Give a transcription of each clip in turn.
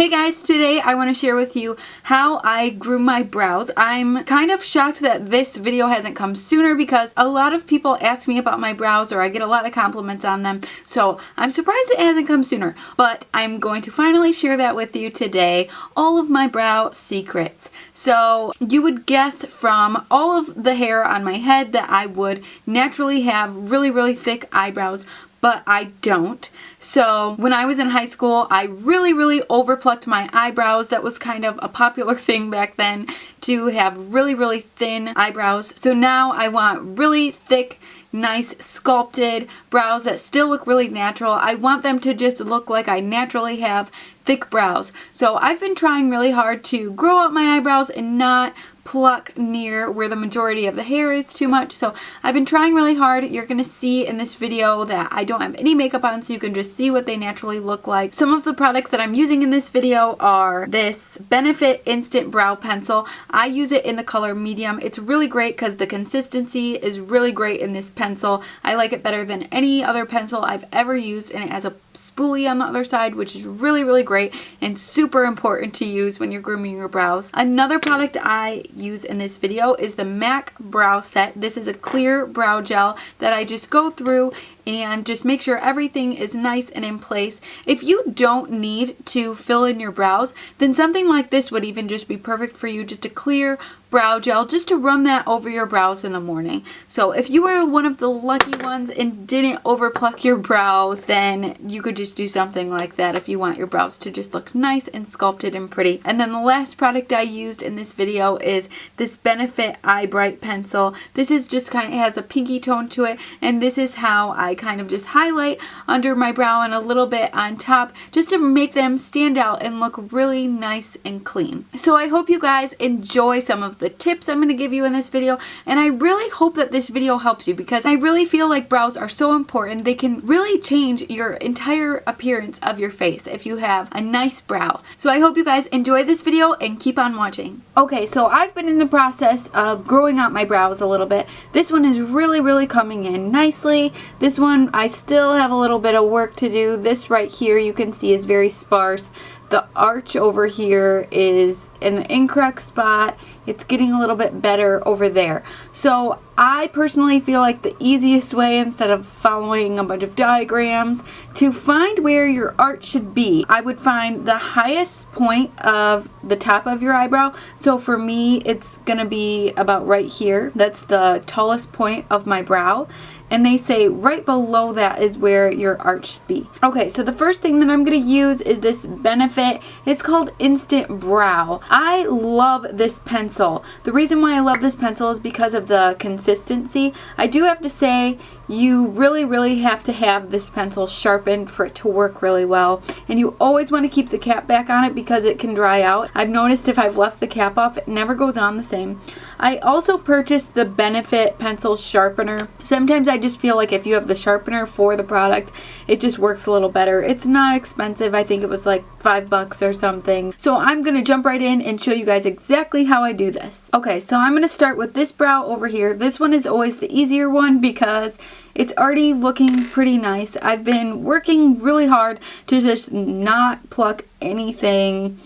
Hey guys, today I want to share with you how I grew my brows. I'm kind of shocked that this video hasn't come sooner because a lot of people ask me about my brows or I get a lot of compliments on them. So I'm surprised it hasn't come sooner, but I'm going to finally share that with you today. All of my brow secrets. So you would guess from all of the hair on my head that I would naturally have really thick eyebrows, but I don't. So when I was in high school, I really overplucked my eyebrows. That was kind of a popular thing back then, to have really thin eyebrows. So now I want really thick, nice sculpted brows that still look really natural. I want them to just look like I naturally have thick brows. So I've been trying really hard to grow out my eyebrows and not pluck near where the majority of the hair is too much. So I've been trying really hard. You're going to see in this video that I don't have any makeup on, so you can just see what they naturally look like. Some of the products that I'm using in this video are this Benefit Instant Brow Pencil. I use it in the color medium. It's really great because the consistency is really great in this pencil. I like it better than any other pencil I've ever used, and it has a spoolie on the other side, which is really great and super important to use when you're grooming your brows. Another product I use in this video is the MAC Brow Set. This is a clear brow gel that I just go through and just make sure everything is nice and in place. If you don't need to fill in your brows, then something like this would even just be perfect for you. Just a clear brow gel, just to run that over your brows in the morning. So if you were one of the lucky ones and didn't overpluck your brows, then you could just do something like that if you want your brows to just look nice and sculpted and pretty. And then the last product I used in this video is this Benefit Eye Bright Pencil. This is just kind of, it has a pinky tone to it, and this is how I kind of just highlight under my brow and a little bit on top, just to make them stand out and look really nice and clean. So I hope you guys enjoy some of the tips I'm going to give you in this video, and I really hope that this video helps you, because I really feel like brows are so important. They can really change your entire appearance of your face if you have a nice brow. So I hope you guys enjoy this video and keep on watching. Okay, so I've been in the process of growing out my brows a little bit. This one is really coming in nicely. This one I still have a little bit of work to do. This right here you can see is very sparse. The arch over here is in the incorrect spot. It's getting a little bit better over there. So I personally feel like the easiest way, instead of following a bunch of diagrams, to find where your arch should be, I would find the highest point of the top of your eyebrow. So for me, it's gonna be about right here. That's the tallest point of my brow. And they say right below that is where your arch should be. Okay, so the first thing that I'm going to use is this Benefit. It's called Instant Brow. I love this pencil. The reason why I love this pencil is because of the consistency. I do have to say, you really have to have this pencil sharpened for it to work really well. And you always want to keep the cap back on it because it can dry out. I've noticed if I've left the cap off, it never goes on the same. I also purchased the Benefit Pencil Sharpener. Sometimes I just feel like if you have the sharpener for the product, it just works a little better. It's not expensive. I think it was like $5 or something. So I'm going to jump right in and show you guys exactly how I do this. Okay, so I'm going to start with this brow over here. This one is always the easier one because it's already looking pretty nice. I've been working really hard to just not pluck anything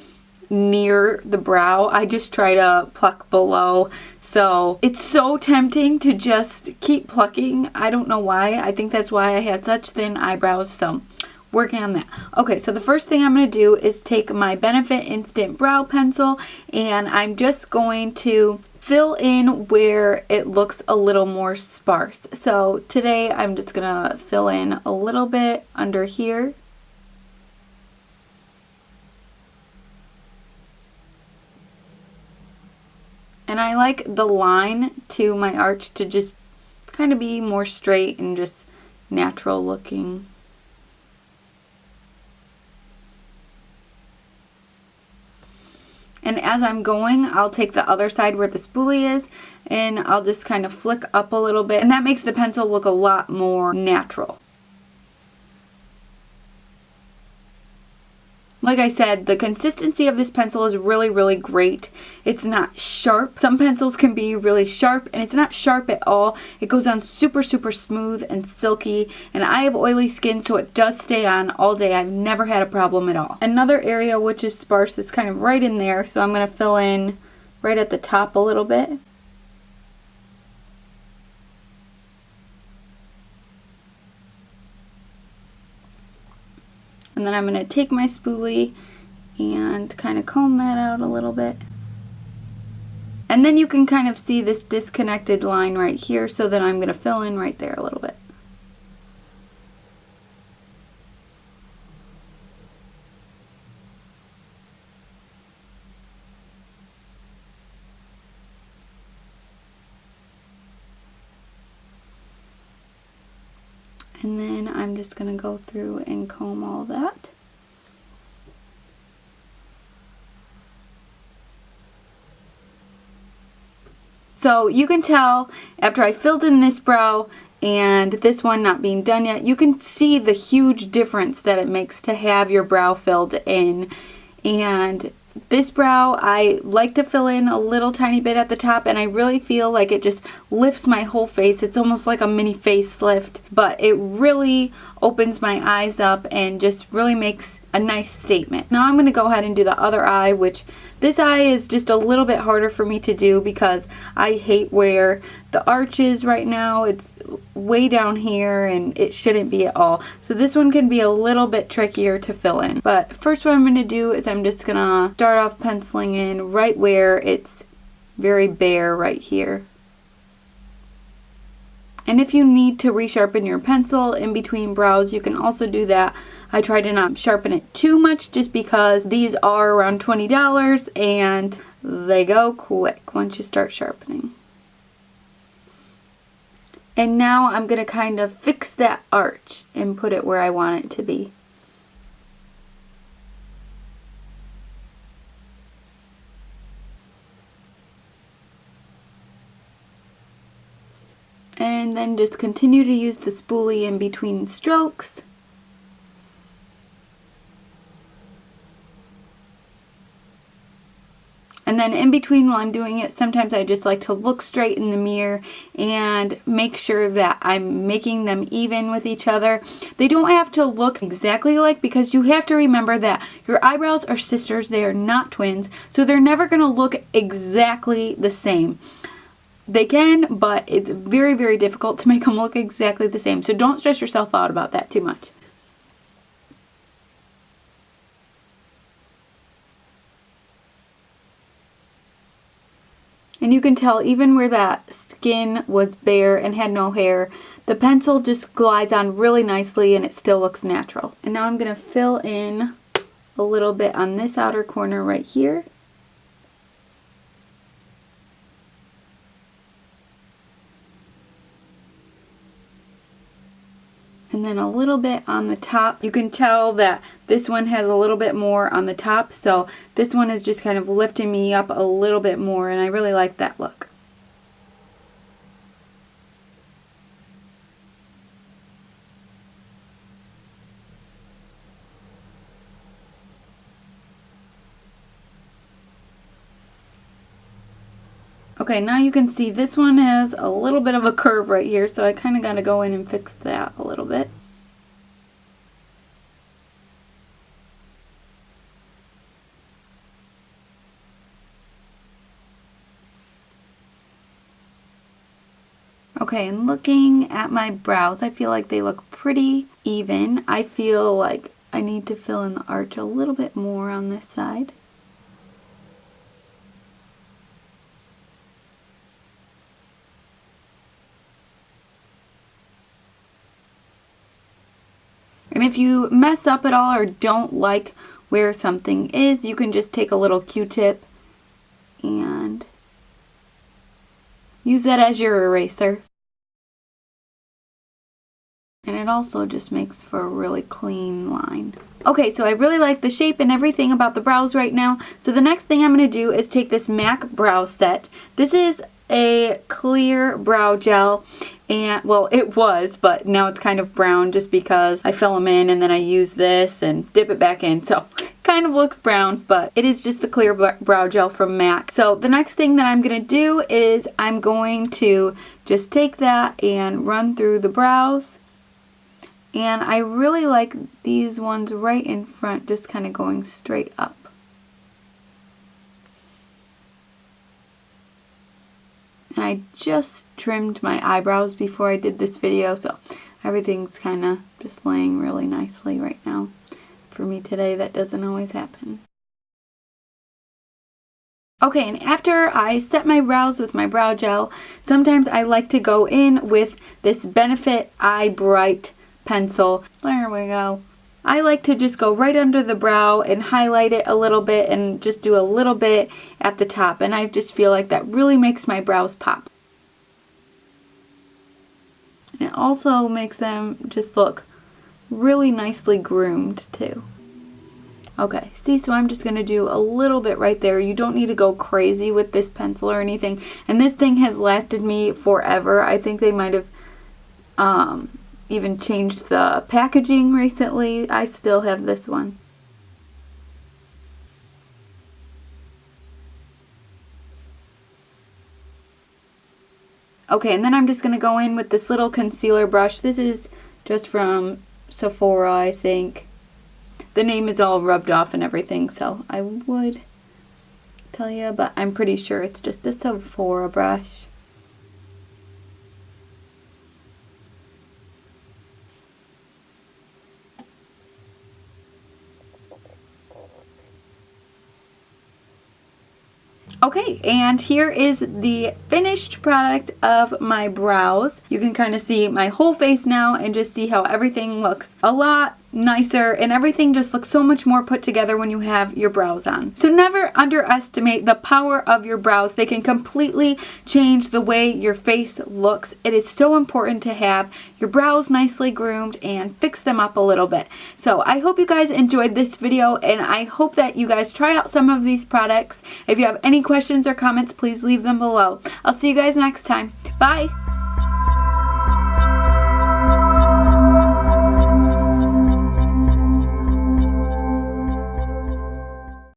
near the brow. I just try to pluck below. So it's so tempting to just keep plucking. I don't know why. I think that's why I had such thin eyebrows. So working on that. Okay, so the first thing I'm going to do is take my Benefit Instant Brow Pencil, and I'm just going to fill in where it looks a little more sparse. So today I'm just going to fill in a little bit under here. And I like the line to my arch to just kind of be more straight and just natural looking. And as I'm going, I'll take the other side where the spoolie is, and I'll just kind of flick up a little bit, and that makes the pencil look a lot more natural. Like I said, the consistency of this pencil is really, really great. It's not sharp. Some pencils can be really sharp, and it's not sharp at all. It goes on super, super smooth and silky, and I have oily skin, so it does stay on all day. I've never had a problem at all. Another area which is sparse is kind of right in there, so I'm going to fill in right at the top a little bit. And then I'm going to take my spoolie and kind of comb that out a little bit. And then you can kind of see this disconnected line right here, so then I'm going to fill in right there a little bit. And then I'm just going to go through and comb all that. So you can tell after I filled in this brow and this one not being done yet, you can see the huge difference that it makes to have your brow filled in. And this brow, I like to fill in a little tiny bit at the top, and I really feel like it just lifts my whole face. It's almost like a mini facelift, but it really opens my eyes up and just really makes a nice statement. Now I'm going to go ahead and do the other eye, which this eye is just a little bit harder for me to do because I hate where the arch is right now. It's way down here and it shouldn't be at all. So this one can be a little bit trickier to fill in. But first what I'm going to do is I'm just going to start off penciling in right where it's very bare right here. And if you need to resharpen your pencil in between brows, you can also do that. I try to not sharpen it too much just because these are around $20 and they go quick once you start sharpening. And now I'm going to kind of fix that arch and put it where I want it to be. And then just continue to use the spoolie in between strokes. And then in between while I'm doing it, sometimes I just like to look straight in the mirror and make sure that I'm making them even with each other. They don't have to look exactly alike because you have to remember that your eyebrows are sisters. They are not twins. So they're never going to look exactly the same. They can, but it's very, very difficult to make them look exactly the same. So don't stress yourself out about that too much. And you can tell even where that skin was bare and had no hair, the pencil just glides on really nicely and it still looks natural. And now I'm going to fill in a little bit on this outer corner right here. And then a little bit on the top. You can tell that this one has a little bit more on the top, so this one is just kind of lifting me up a little bit more, and I really like that look. Okay, now you can see this one has a little bit of a curve right here, so I kind of got to go in and fix that a little bit. Okay, and looking at my brows, I feel like they look pretty even. I feel like I need to fill in the arch a little bit more on this side. And if you mess up at all or don't like where something is, you can just take a little Q-tip and use that as your eraser. And it also just makes for a really clean line. Okay, so I really like the shape and everything about the brows right now. So the next thing I'm going to do is take this MAC brow set. This is a clear brow gel, and well, it was, but now it's kind of brown just because I fill them in and then I use this and dip it back in. So kind of looks brown, but it is just the clear brow gel from MAC. So the next thing that I'm going to do is I'm going to just take that and run through the brows. And I really like these ones right in front, just kind of going straight up. And I just trimmed my eyebrows before I did this video, so everything's kind of just laying really nicely right now. For me today, that doesn't always happen. Okay, and after I set my brows with my brow gel, sometimes I like to go in with this Benefit Eye Bright pencil. There we go. I like to just go right under the brow and highlight it a little bit and just do a little bit at the top, and I just feel like that really makes my brows pop. And it also makes them just look really nicely groomed too. Okay, see, so I'm just going to do a little bit right there. You don't need to go crazy with this pencil or anything. And this thing has lasted me forever. I think they might have even changed the packaging recently. I still have this one. Okay, and then I'm just going to go in with this little concealer brush. This is just from Sephora, I think. The name is all rubbed off and everything, so I would tell you, but I'm pretty sure it's just a Sephora brush. Okay, and here is the finished product of my brows. You can kind of see my whole face now and just see how everything looks a lot nicer, and everything just looks so much more put together when you have your brows on. So never underestimate the power of your brows. They can completely change the way your face looks. It is so important to have your brows nicely groomed and fix them up a little bit. So I hope you guys enjoyed this video, and I hope that you guys try out some of these products. If you have any questions or comments, please leave them below. I'll see you guys next time. Bye!